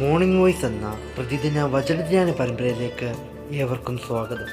Morning voice എന്ന പ്രതിദിന വചനധ്യാന പരമ്പരയിലേക്ക് ഏവർക്കും സ്വാഗതം.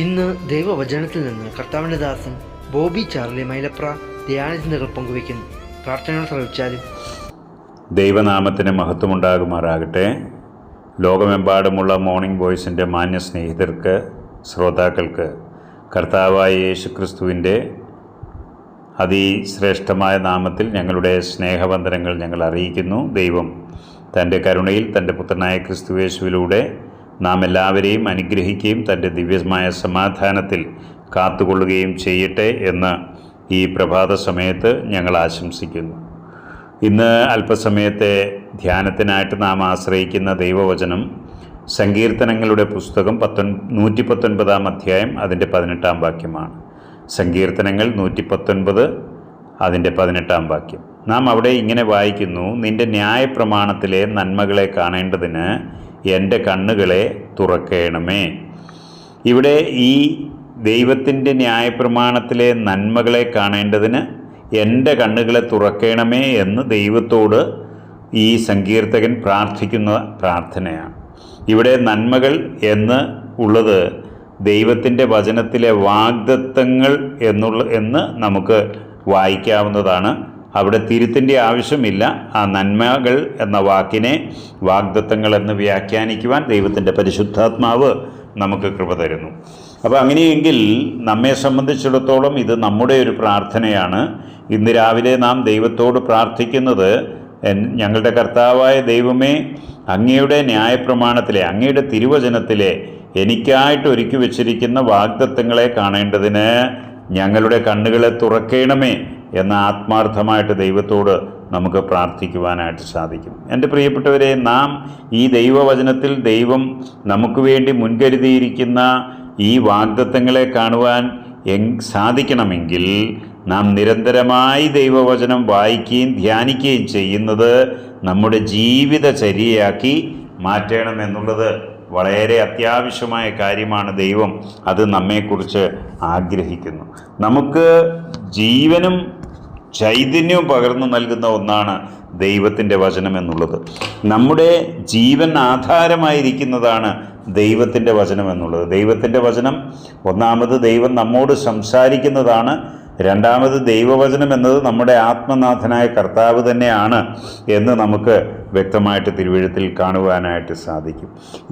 ഇന്ന് ദൈവവചനത്തിൽ നിന്ന് കർത്താവിൻ്റെ ദാസൻ ബോബി ചാർലി മൈലപ്ര ധ്യാനചിന്തകൾ പങ്കുവയ്ക്കുന്നു. പ്രാർത്ഥനകൾ ശ്രമിച്ചാലും. ദൈവനാമത്തിന് മഹത്വമുണ്ടാകുമാറാകട്ടെ. ലോകമെമ്പാടുമുള്ള മോർണിംഗ് വോയിസിൻ്റെ മാന്യ സ്നേഹിതർക്ക്, ശ്രോതാക്കൾക്ക് കർത്താവായ യേശുക്രിസ്തുവിൻ്റെ അതിശ്രേഷ്ഠമായ നാമത്തിൽ ഞങ്ങളുടെ സ്നേഹവന്ദനങ്ങൾ ഞങ്ങൾ അറിയിക്കുന്നു. ദൈവം തൻ്റെ കരുണയിൽ തൻ്റെ പുത്രനായ ക്രിസ്തുയേശുവിലൂടെ നാം എല്ലാവരെയും അനുഗ്രഹിക്കുകയും തൻ്റെ ദിവ്യമായ സമാധാനത്തിൽ കാത്തുകൊള്ളുകയും ചെയ്യട്ടെ എന്ന് ഈ പ്രഭാത സമയത്ത് ഞങ്ങൾ ആശംസിക്കുന്നു. ഇന്ന് അല്പസമയത്തെ ധ്യാനത്തിനായിട്ട് നാം ആശ്രയിക്കുന്ന ദൈവവചനം സങ്കീർത്തനങ്ങളുടെ പുസ്തകം 119 അധ്യായം അതിൻ്റെ 18 വാക്യമാണ്. സങ്കീർത്തനങ്ങൾ 119 അതിൻ്റെ 18 വാക്യം. നാം അവിടെ ഇങ്ങനെ വായിക്കുന്നു: നിൻ്റെ ന്യായപ്രമാണത്തിലെ നന്മകളെ കാണേണ്ടതിന് എൻ്റെ കണ്ണുകളെ തുറക്കേണമേ. ഇവിടെ ഈ ദൈവത്തിൻ്റെ ന്യായപ്രമാണത്തിലെ നന്മകളെ കാണേണ്ടതിന് എൻ്റെ കണ്ണുകളെ തുറക്കേണമേ എന്ന് ദൈവത്തോട് ഈ സങ്കീർത്തകൻ പ്രാർത്ഥിക്കുന്ന പ്രാർത്ഥനയാണ്. ഇവിടെ നന്മകൾ എന്ന് ഉള്ളത് ദൈവത്തിൻ്റെ വചനത്തിലെ വാഗ്ദത്തങ്ങൾ എന്ന് നമുക്ക് വായിക്കാവുന്നതാണ്. അവിടെ തിരുത്തിൻ്റെ ആവശ്യമില്ല. ആ നന്മകൾ എന്ന വാക്കിനെ വാഗ്ദത്തങ്ങൾ എന്ന് വ്യാഖ്യാനിക്കുവാൻ ദൈവത്തിൻ്റെ പരിശുദ്ധാത്മാവ് നമുക്ക് കൃപ തരുന്നു. അപ്പോൾ അങ്ങനെയെങ്കിൽ നമ്മെ സംബന്ധിച്ചിടത്തോളം ഇത് നമ്മുടെ ഒരു പ്രാർത്ഥനയാണ്. ഇന്ന് രാവിലെ നാം ദൈവത്തോട് പ്രാർത്ഥിക്കുന്നത്: ഞങ്ങളുടെ കർത്താവായ ദൈവമേ, അങ്ങയുടെ ന്യായപ്രമാണത്തിലെ, അങ്ങയുടെ തിരുവചനത്തിലെ എനിക്കായിട്ട് ഒരുക്കി വച്ചിരിക്കുന്ന വാഗ്ദത്തങ്ങളെ കാണേണ്ടതിന് ഞങ്ങളുടെ കണ്ണുകളെ തുറക്കേണമേ എന്ന ആത്മാർത്ഥമായിട്ട് ദൈവത്തോട് നമുക്ക് പ്രാർത്ഥിക്കുവാനായിട്ട് സാധിക്കും. എൻ്റെ പ്രിയപ്പെട്ടവരെ, നാം ഈ ദൈവവചനത്തിൽ ദൈവം നമുക്ക് വേണ്ടി മുൻകരുതിയിരിക്കുന്ന ഈ വാഗ്ദത്തങ്ങളെ കാണുവാൻ സാധിക്കണമെങ്കിൽ നാം നിരന്തരമായി ദൈവവചനം വായിക്കുകയും ധ്യാനിക്കുകയും ചെയ്യുന്നത് നമ്മുടെ ജീവിതചര്യയാക്കി മാറ്റണമെന്നുള്ളത് വളരെ അത്യാവശ്യമായ കാര്യമാണ്. ദൈവം അത് നമ്മെക്കുറിച്ച് ആഗ്രഹിക്കുന്നു. നമുക്ക് ജീവനും ചൈതന്യവും പകർന്നു നൽകുന്ന ഒന്നാണ് ദൈവത്തിൻ്റെ വചനം എന്നുള്ളത്. നമ്മുടെ ജീവൻ ആധാരമായിരിക്കുന്നതാണ് ദൈവത്തിൻ്റെ വചനം എന്നുള്ളത്. ദൈവത്തിൻ്റെ വചനം, ഒന്നാമത് ദൈവം നമ്മോട് സംസാരിക്കുന്നതാണ്. രണ്ടാമത് ദൈവവചനം എന്നത് നമ്മുടെ ആത്മനാഥനായ കർത്താവ് തന്നെയാണ് എന്ന് നമുക്ക് വ്യക്തമായിട്ട് തിരുവെഴുത്തിൽ കാണുവാനായിട്ട് സാധിക്കും.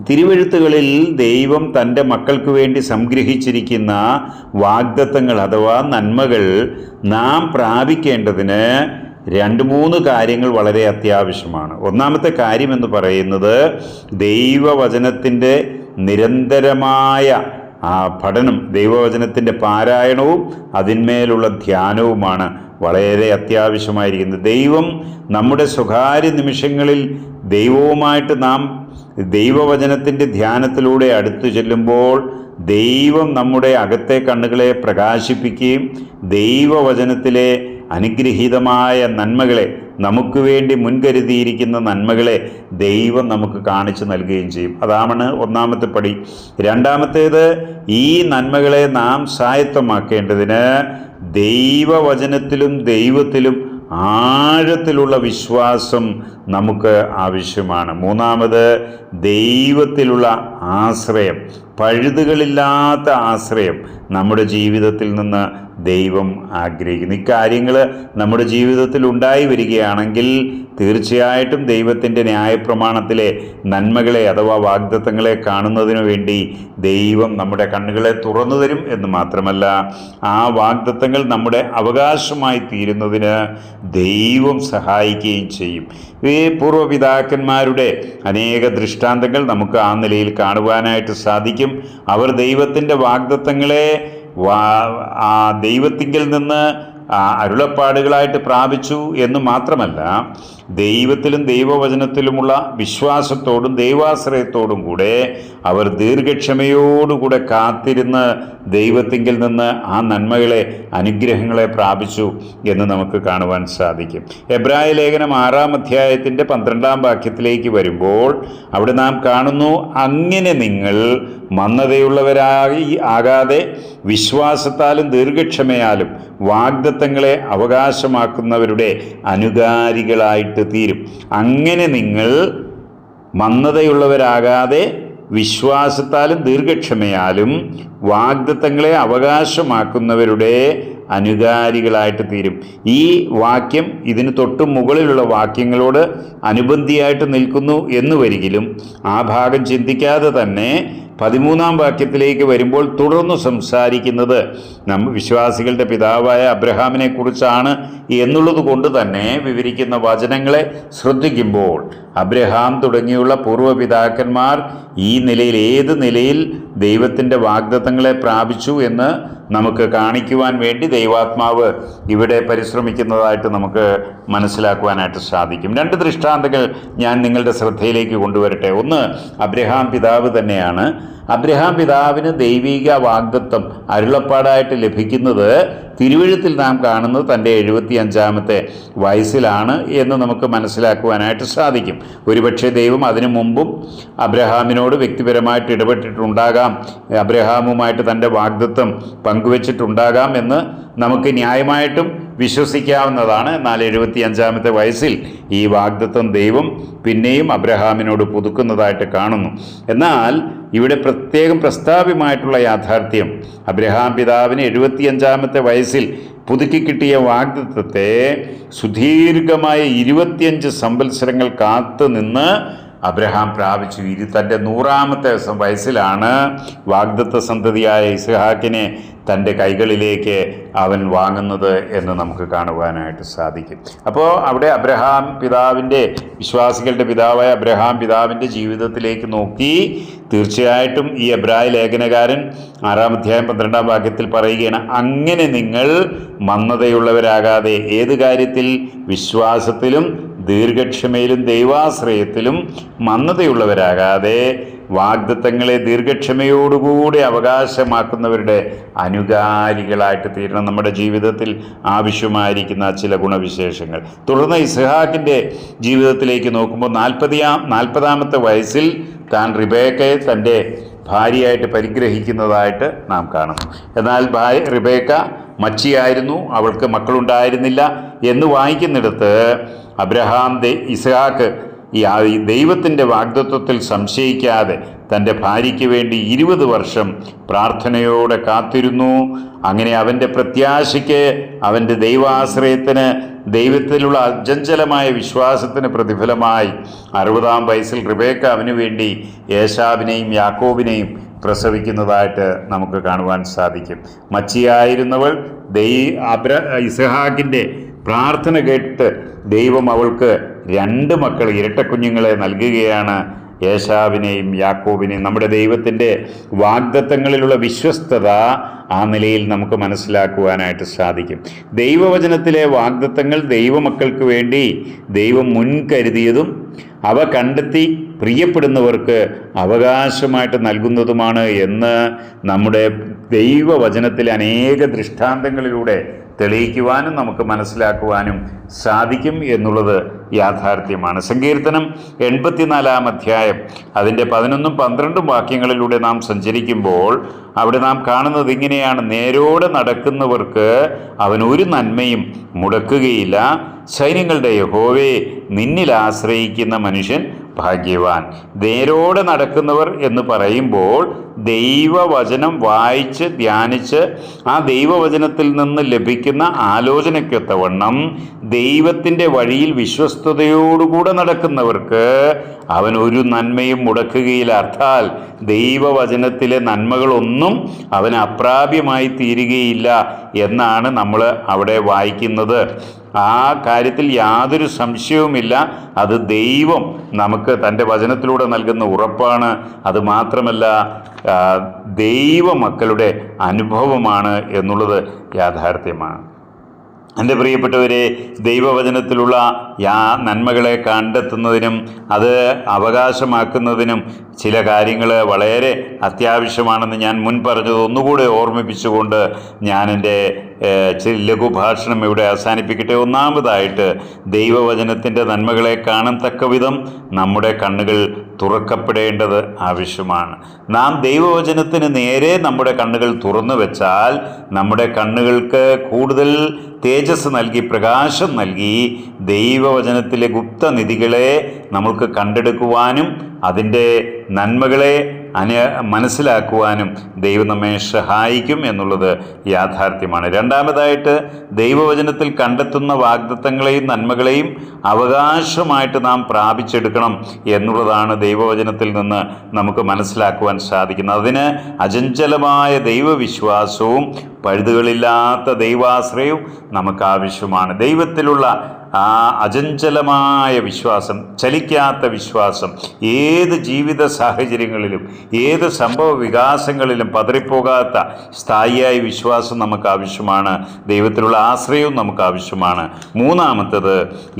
തിരുവെഴുത്തുകളിൽ ദൈവം തൻ്റെ മക്കൾക്ക് വേണ്ടി സംഗ്രഹിച്ചിരിക്കുന്ന വാഗ്ദത്തങ്ങൾ അഥവാ നന്മകൾ നാം പ്രാപിക്കേണ്ടതിന് 2-3 കാര്യങ്ങൾ വളരെ അത്യാവശ്യമാണ്. ഒന്നാമത്തെ കാര്യം എന്ന് പറയുന്നത് ദൈവവചനത്തിൻ്റെ നിരന്തരമായ പഠനം, ദൈവവചനത്തിൻ്റെ പാരായണവും അതിന്മേലുള്ള ധ്യാനവുമാണ് വളരെ അത്യാവശ്യമായിരിക്കുന്നത്. ദൈവം നമ്മുടെ സ്വകാര്യ നിമിഷങ്ങളിൽ ദൈവവുമായിട്ട് നാം ദൈവവചനത്തിൻ്റെ ധ്യാനത്തിലൂടെ അടുത്തു ചെല്ലുമ്പോൾ ദൈവം നമ്മുടെ അകത്തെ കണ്ണുകളെ പ്രകാശിപ്പിക്കുകയും ദൈവവചനത്തിലെ അനുഗ്രഹീതമായ നന്മകളെ, നമുക്ക് വേണ്ടി മുൻകരുതിയിരിക്കുന്ന നന്മകളെ ദൈവം നമുക്ക് കാണിച്ചു നൽകുകയും ചെയ്യും. അതാണ് ഒന്നാമത്തെ പടി. രണ്ടാമത്തേത്, ഈ നന്മകളെ നാം സ്വായത്തമാക്കേണ്ടതിന് ദൈവവചനത്തിലും ദൈവത്തിലും ആഴത്തിലുള്ള വിശ്വാസം നമുക്ക് ആവശ്യമാണ്. മൂന്നാമത്, ദൈവത്തിലുള്ള ആശ്രയം, പഴുതുകളില്ലാത്ത ആശ്രയം നമ്മുടെ ജീവിതത്തിൽ നിന്ന് ദൈവം ആഗ്രഹിക്കുന്നു. ഇക്കാര്യങ്ങൾ നമ്മുടെ ജീവിതത്തിൽ ഉണ്ടായി വരികയാണെങ്കിൽ തീർച്ചയായിട്ടും ദൈവത്തിൻ്റെ ന്യായപ്രമാണത്തിലെ നന്മകളെ അഥവാ വാഗ്ദത്തങ്ങളെ കാണുന്നതിനു വേണ്ടി ദൈവം നമ്മുടെ കണ്ണുകളെ തുറന്നു തരും എന്ന് മാത്രമല്ല, ആ വാഗ്ദത്തങ്ങൾ നമ്മുടെ അവകാശമായി തീരുന്നതിന് ദൈവം സഹായിക്കുകയും ചെയ്യും. ഈ പൂർവ്വപിതാക്കന്മാരുടെ അനേക ദൃഷ്ടാന്തങ്ങൾ നമുക്ക് ആ നിലയിൽ കാണുവാനായിട്ട് സാധിക്കും. അവർ ദൈവത്തിൻ്റെ വാഗ്ദത്തങ്ങളെ ദൈവത്തിങ്കിൽ നിന്ന് അരുളപ്പാടുകളായിട്ട് പ്രാപിച്ചു എന്ന് മാത്രമല്ല, ദൈവത്തിലും ദൈവവചനത്തിലുമുള്ള വിശ്വാസത്തോടും ദൈവാശ്രയത്തോടും കൂടെ അവർ ദീർഘക്ഷമയോടുകൂടെ കാത്തിരുന്ന് ദൈവത്തിങ്കിൽ നിന്ന് ആ നന്മകളെ, അനുഗ്രഹങ്ങളെ പ്രാപിച്ചു എന്ന് നമുക്ക് കാണുവാൻ സാധിക്കും. എബ്രായ ലേഖനം 6-ാം അധ്യായത്തിൻ്റെ 12-ാം വാക്യത്തിലേക്ക് വരുമ്പോൾ അവിടെ നാം കാണുന്നു, അങ്ങനെ നിങ്ങൾ ആകാതെ വിശ്വാസത്താലും ദീർഘക്ഷമയാലും വാഗ്ദത്തങ്ങളെ അവകാശമാക്കുന്നവരുടെ അനുകാരികളായിട്ട് തീരും. അങ്ങനെ നിങ്ങൾ മന്ദതയുള്ളവരാകാതെ വിശ്വാസത്താലും ദീർഘക്ഷമയാലും വാഗ്ദത്തങ്ങളെ അവകാശമാക്കുന്നവരുടെ അനുകാരികളായിട്ട് തീരും. ഈ വാക്യം ഇതിന് തൊട്ടു മുകളിലുള്ള വാക്യങ്ങളോട് അനുബന്ധിയായിട്ട് നിൽക്കുന്നു എന്ന് വരികിലും ആ ഭാഗം ചിന്തിക്കാതെ തന്നെ 13-ാം വാക്യത്തിലേക്ക് വരുമ്പോൾ തുടർന്ന് സംസാരിക്കുന്നത് വിശ്വാസികളുടെ പിതാവായ അബ്രഹാമിനെ കുറിച്ചാണ് എന്നുള്ളത് കൊണ്ട് തന്നെ വിവരിക്കുന്ന വചനങ്ങളെ ശ്രദ്ധിക്കുമ്പോൾ അബ്രഹാം തുടങ്ങിയുള്ള പൂർവ്വപിതാക്കന്മാർ ഈ നിലയിൽ, ഏത് നിലയിൽ ദൈവത്തിൻ്റെ വാഗ്ദത്തങ്ങളെ പ്രാപിച്ചു എന്ന് നമുക്ക് കാണിക്കുവാൻ വേണ്ടി ദൈവാത്മാവ് ഇവിടെ പരിശ്രമിക്കുന്നതായിട്ട് നമുക്ക് മനസ്സിലാക്കുവാനായിട്ട് സാധിക്കും. 2 ദൃഷ്ടാന്തങ്ങൾ ഞാൻ നിങ്ങളുടെ ശ്രദ്ധയിലേക്ക് കൊണ്ടുവരട്ടെ. ഒന്ന്, അബ്രഹാം പിതാവ് തന്നെയാണ്. അബ്രഹാം പിതാവിന് ദൈവിക വാഗ്ദത്തം അരുളപ്പാടായിട്ട് ലഭിക്കുന്നത് തിരുവെഴുത്തിൽ നാം കാണുന്നത് തൻ്റെ 75-ാമത്തെ വയസ്സിലാണ് എന്ന് നമുക്ക് മനസ്സിലാക്കുവാനായിട്ട് സാധിക്കും. ഒരുപക്ഷെ ദൈവം അതിനു മുമ്പും അബ്രഹാമിനോട് വ്യക്തിപരമായിട്ട് ഇടപെട്ടിട്ടുണ്ടാകാം, അബ്രഹാമുമായിട്ട് തൻ്റെ വാഗ്ദത്തം പങ്കുവച്ചിട്ടുണ്ടാകാം എന്ന് നമുക്ക് ന്യായമായിട്ടും വിശ്വസിക്കാവുന്നതാണ്. എന്നാൽ 75-ാമത്തെ വയസ്സിൽ ഈ വാഗ്ദത്തം ദൈവം പിന്നെയും അബ്രഹാമിനോട് പുതുക്കുന്നതായിട്ട് കാണുന്നു. എന്നാൽ ഇവിടെ പ്രത്യേകം പ്രസ്താവ്യമായിട്ടുള്ള യാഥാർത്ഥ്യം, അബ്രഹാം പിതാവിന് 75-ാമത്തെ വയസ്സിൽ പുതുക്കി കിട്ടിയ വാഗ്ദത്തത്തെ സുദീർഘമായ 25 സംവത്സരങ്ങൾ കാത്തു നിന്ന് അബ്രഹാം പ്രാപിച്ചു. തൻ്റെ 100-ാമത്തെ വയസ്സിലാണ് വാഗ്ദത്ത സന്തതിയായ ഇസ്ഹാക്കിനെ തൻ്റെ കൈകളിലേക്ക് അവൻ വാങ്ങുന്നത് എന്ന് നമുക്ക് കാണുവാനായിട്ട് സാധിക്കും. അപ്പോൾ അവിടെ അബ്രഹാം പിതാവിൻ്റെ, വിശ്വാസികളുടെ പിതാവായ അബ്രഹാം പിതാവിൻ്റെ ജീവിതത്തിലേക്ക് നോക്കി തീർച്ചയായിട്ടും ഈ എബ്രായ ലേഖനകാരൻ 6-ാം അധ്യായം 12-ാം വാക്യത്തിൽ പറയുകയാണ്, അങ്ങനെ നിങ്ങൾ മന്ദതയുള്ളവരാകാതെ, ഏത് കാര്യത്തിൽ? വിശ്വാസത്തിലും ദീർഘക്ഷമയിലും ദൈവാശ്രയത്തിലും മന്ദതയുള്ളവരാകാതെ വാഗ്ദത്തങ്ങളെ ദീർഘക്ഷമയോടുകൂടി അവകാശമാക്കുന്നവരുടെ അനുകാരികളായിട്ട് തീരണം. നമ്മുടെ ജീവിതത്തിൽ ആവശ്യമായിരിക്കുന്ന ചില ഗുണവിശേഷങ്ങൾ. തുടർന്ന് ഇസ്ഹാക്കിൻ്റെ ജീവിതത്തിലേക്ക് നോക്കുമ്പോൾ 40-ാമത്തെ വയസ്സിൽ താൻ റിബേക്കയെ തൻ്റെ ഭാര്യയായിട്ട് പരിഗ്രഹിക്കുന്നതായിട്ട് നാം കാണുന്നു. എന്നാൽ റിബേക്ക മച്ചിയായിരുന്നു, അവൾക്ക് മക്കളുണ്ടായിരുന്നില്ല എന്ന് വായിക്കുന്നിടത്ത് ഇസ്ഹാക്ക് ഈ ദൈവത്തിൻ്റെ വാഗ്ദത്വത്തിൽ സംശയിക്കാതെ തൻ്റെ ഭാര്യയ്ക്ക് വേണ്ടി 20 വർഷം പ്രാർത്ഥനയോടെ കാത്തിരുന്നു. അങ്ങനെ അവൻ്റെ പ്രത്യാശയ്ക്ക്, അവൻ്റെ ദൈവാശ്രയത്തിന്, ദൈവത്തിലുള്ള അചഞ്ചലമായ വിശ്വാസത്തിന് പ്രതിഫലമായി 60-ാം വയസ്സിൽ റിബേക്ക അവന് വേണ്ടി ഏശാവിനെയും യാക്കോബിനെയും പ്രസവിക്കുന്നതായിട്ട് നമുക്ക് കാണുവാൻ സാധിക്കും. മച്ചിയായിരുന്നവൾ ഇസ്ഹാക്കിൻ്റെ പ്രാർത്ഥന കേട്ട് ദൈവം അവൾക്ക് 2 മക്കൾ, ഇരട്ടക്കുഞ്ഞുങ്ങളെ നൽകുകയാണ്, ഏശാവിനെയും യാക്കോബിനെയും. നമ്മുടെ ദൈവത്തിൻ്റെ വാഗ്ദത്തങ്ങളിലുള്ള വിശ്വസ്തത ആ നിലയിൽ നമുക്ക് മനസ്സിലാക്കുവാനായിട്ട് സാധിക്കും. ദൈവവചനത്തിലെ വാഗ്ദത്തങ്ങൾ ദൈവമക്കൾക്ക് വേണ്ടി ദൈവം മുൻകരുതിയതും അവ കണ്ടെത്തി പ്രിയപ്പെടുന്നവർക്ക് അവകാശമായിട്ട് നൽകുന്നതുമാണ് എന്ന് നമ്മുടെ ദൈവവചനത്തിലെ അനേക ദൃഷ്ടാന്തങ്ങളിലൂടെ തെളിയിക്കുവാനും നമുക്ക് മനസ്സിലാക്കുവാനും സാധിക്കും എന്നുള്ളത് യാഥാർത്ഥ്യമാണ്. സങ്കീർത്തനം 84-ാം അധ്യായം അതിൻ്റെ 11-ഉം 12-ഉം വാക്യങ്ങളിലൂടെ നാം സഞ്ചരിക്കുമ്പോൾ അവിടെ നാം കാണുന്നത് ഇങ്ങനെയാണ്: നേരോടെ നടക്കുന്നവർക്ക് അവൻ ഒരു നന്മയും മുടക്കുകയില്ല. സൈന്യങ്ങളുടെ യഹോവേ, നിന്നിൽ ആശ്രയിക്കുന്ന മനുഷ്യൻ ഭാഗ്യവാൻ. നേരോടെ നടക്കുന്നവർ എന്ന് പറയുമ്പോൾ ദൈവവചനം വായിച്ച് ധ്യാനിച്ച് ആ ദൈവവചനത്തിൽ നിന്ന് ലഭിക്കുന്ന ആലോചനയ്ക്കൊത്തവണ്ണം ദൈവത്തിൻ്റെ വഴിയിൽ വിശ്വസ്തയോടുകൂടെ നടക്കുന്നവർക്ക് അവൻ ഒരു നന്മയും മുടക്കുകയില്ല. അർത്ഥാൽ ദൈവവചനത്തിലെ നന്മകളൊന്നും അവന് അപ്രാപ്യമായി തീരുകയില്ല എന്നാണ് നമ്മൾ അവിടെ വായിക്കുന്നത്. ആ കാര്യത്തിൽ യാതൊരു സംശയവുമില്ല. അത് ദൈവം നമുക്ക് തൻ്റെ വചനത്തിലൂടെ നൽകുന്ന ഉറപ്പാണ്. അതുമാത്രമല്ല, ദൈവമക്കളുടെ അനുഭവമാണ് എന്നുള്ളത് യാഥാർത്ഥ്യമാണ്. എൻ്റെ പ്രിയപ്പെട്ടവരെ, ദൈവവചനത്തിലുള്ള നന്മകളെ കണ്ടെത്തുന്നതിനും അത് അവകാശമാക്കുന്നതിനും ചില കാര്യങ്ങൾ വളരെ അത്യാവശ്യമാണെന്ന് ഞാൻ മുൻ പറഞ്ഞത് ഒന്നുകൂടെ ഓർമ്മിപ്പിച്ചുകൊണ്ട് ഞാൻ എൻ്റെ ലഘുഭാഷണം ഇവിടെ അവസാനിപ്പിക്കട്ടെ. ഒന്നാമതായിട്ട്, ദൈവവചനത്തിൻ്റെ നന്മകളെ കാണത്തക്ക വിധം നമ്മുടെ കണ്ണുകൾ തുറക്കപ്പെടേണ്ടത് ആവശ്യമാണ്. നാം ദൈവവചനത്തിന് നേരെ നമ്മുടെ കണ്ണുകൾ തുറന്നു വെച്ചാൽ നമ്മുടെ കണ്ണുകൾക്ക് കൂടുതൽ തേജസ് നൽകി, പ്രകാശം നൽകി ദൈവവചനത്തിലെ ഗുപ്തനിധികളെ നമുക്ക് കണ്ടെടുക്കുവാനും അതിൻ്റെ നന്മകളെ മനസ്സിലാക്കുവാനും ദൈവം നമ്മെ സഹായിക്കും എന്നുള്ളത് യാഥാർത്ഥ്യമാണ്. രണ്ടാമതായിട്ട്, ദൈവവചനത്തിൽ കണ്ടെത്തുന്ന വാഗ്ദത്തങ്ങളെയും നന്മകളെയും അവകാശമായിട്ട് നാം പ്രാപിച്ചെടുക്കണം എന്നുള്ളതാണ് ദൈവവചനത്തിൽ നിന്ന് നമുക്ക് മനസ്സിലാക്കുവാൻ സാധിക്കുന്നത്. അതിന് അചഞ്ചലമായ ദൈവവിശ്വാസവും പഴുതുകളില്ലാത്ത ദൈവാശ്രയവും നമുക്ക് ആവശ്യമാണ്. ദൈവത്തിലുള്ള ആ അചഞ്ചലമായ വിശ്വാസം, ചലിക്കാത്ത വിശ്വാസം, ഏത് ജീവിത സാഹചര്യങ്ങളിലും ഏത് സംഭവ വികാസങ്ങളിലും പതറിപ്പോകാത്ത സ്ഥായിയായ വിശ്വാസം നമുക്ക് ആവശ്യമാണ്. ദൈവത്തിലുള്ള ആശ്രയവും നമുക്ക് ആവശ്യമാണ്. മൂന്നാമത്തത്,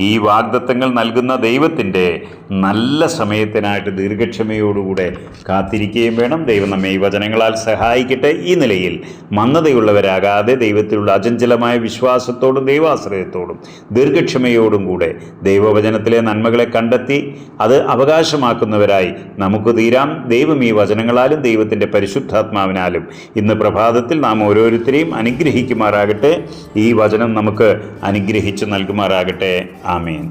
ഈ വാഗ്ദത്തങ്ങൾ നൽകുന്ന ദൈവത്തിൻ്റെ നല്ല സമയത്തിനായിട്ട് ദീർഘക്ഷമയോടുകൂടെ കാത്തിരിക്കുകയും വേണം. ദൈവം നമ്മെ ഈ വചനങ്ങളാൽ സഹായിക്കട്ടെ. ഈ നിലയിൽ മന്ദതയുള്ളവരാകാതെ ദൈവത്തിലുള്ള അചഞ്ചലമായ വിശ്വാസത്തോടും ദൈവാശ്രയത്തോടും ദീർഘക്ഷമയോടും കൂടെ ദൈവവചനത്തിലെ നന്മകളെ കണ്ടെത്തി അത് അവകാശമാക്കുന്നവരായി നമുക്ക് തീരാം. ദൈവം ഈ വചനങ്ങളാലും ദൈവത്തിൻ്റെ പരിശുദ്ധാത്മാവിനാലും ഇന്ന് പ്രഭാതത്തിൽ നാം ഓരോരുത്തരെയും അനുഗ്രഹിക്കുമാറാകട്ടെ. ഈ വചനം നമുക്ക് അനുഗ്രഹിച്ചു നൽകുമാറാകട്ടെ. ആമേൻ.